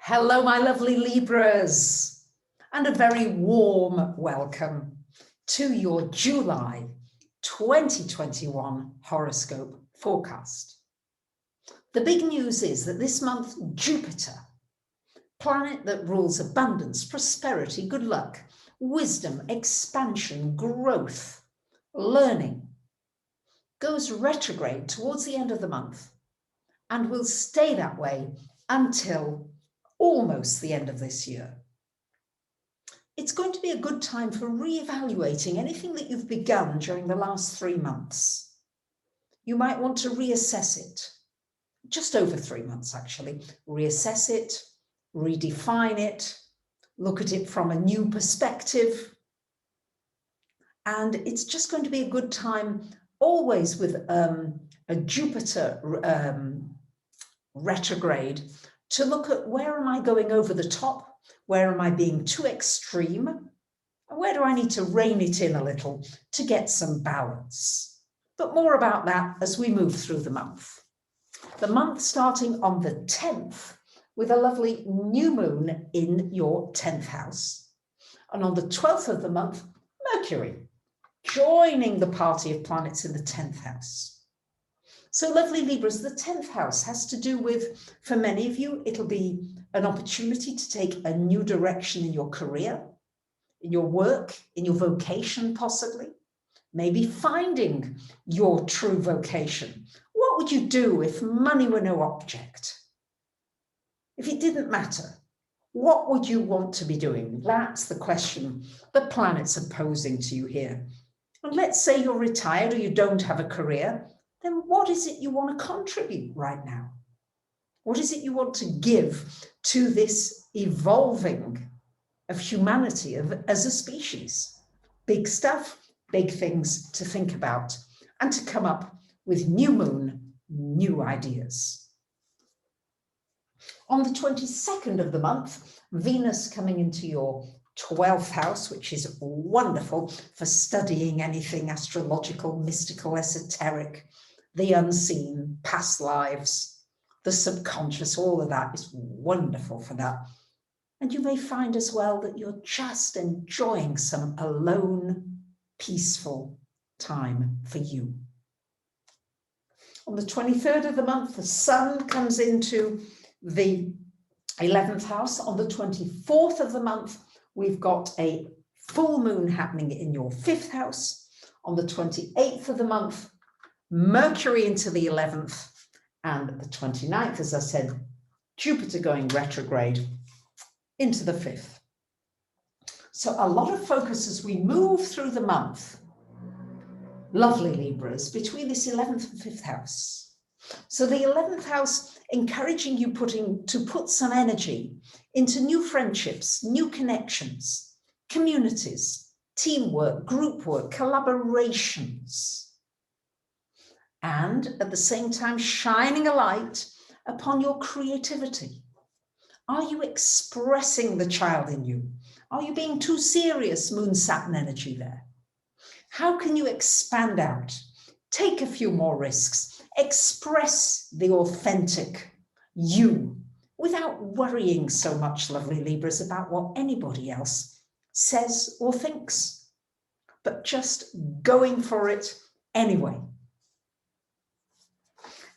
Hello, my lovely Libras, and a very warm welcome to your July 2021 horoscope forecast. The big news is that this month, Jupiter, planet that rules abundance, prosperity, good luck, wisdom, expansion, growth, learning, goes retrograde towards the end of the month and will stay that way until almost the end of this year. It's going to be a good time for re-evaluating anything that you've begun during the last 3 months. You might want to reassess it, just over 3 months actually. Reassess it, redefine it, look at it from a new perspective. And it's just going to be a good time, always with a Jupiter retrograde, to look at where am I going over the top, where am I being too extreme, and where do I need to rein it in a little to get some balance. But more about that as we move through the month. The month starting on the 10th with a lovely new moon in your 10th house. And on the 12th of the month, Mercury joining the party of planets in the 10th house. So lovely Libras, the 10th house has to do with, for many of you, it'll be an opportunity to take a new direction in your career, in your work, in your vocation possibly, maybe finding your true vocation. What would you do if money were no object? If it didn't matter, what would you want to be doing? That's the question the planets are posing to you here. And let's say you're retired or you don't have a career, then what is it you want to contribute right now? What is it you want to give to this evolving of humanity as a species? Big stuff, big things to think about and to come up with new moon, new ideas. On the 22nd of the month, Venus coming into your 12th house, which is wonderful for studying anything astrological, mystical, esoteric, the unseen, past lives, the subconscious, all of that is wonderful for that. And you may find as well that you're just enjoying some alone, peaceful time for you. On the 23rd of the month, the sun comes into the 11th house. On the 24th of the month, we've got a full moon happening in your 5th house. On the 28th of the month, Mercury into the 11th, and the 29th, as I said, Jupiter going retrograde into the 5th. So a lot of focus as we move through the month, lovely Libras, between this 11th and 5th house. So the 11th house encouraging you to put some energy into new friendships, new connections, communities, teamwork, group work, collaborations. And at the same time, shining a light upon your creativity. Are you expressing the child in you? Are you being too serious, Moon Saturn energy there? How can you expand out? Take a few more risks. Express the authentic you without worrying so much, lovely Libras, about what anybody else says or thinks, but just going for it anyway.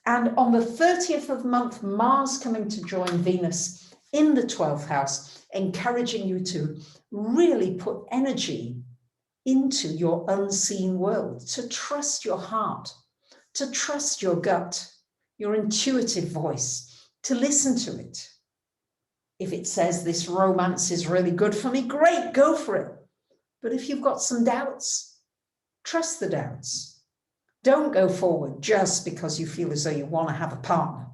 And on the 30th of the month, Mars coming to join Venus in the 12th house, encouraging you to really put energy into your unseen world, to trust your heart, to trust your gut, your intuitive voice, to listen to it. If it says this romance is really good for me, great, go for it. But if you've got some doubts, trust the doubts. Don't go forward just because you feel as though you want to have a partner.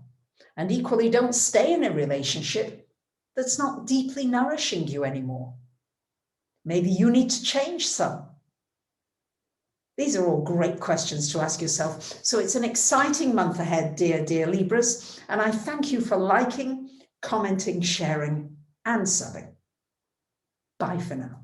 And equally, don't stay in a relationship that's not deeply nourishing you anymore. Maybe you need to change some. These are all great questions to ask yourself. So it's an exciting month ahead, dear Libras. And I thank you for liking, commenting, sharing, and subbing. Bye for now.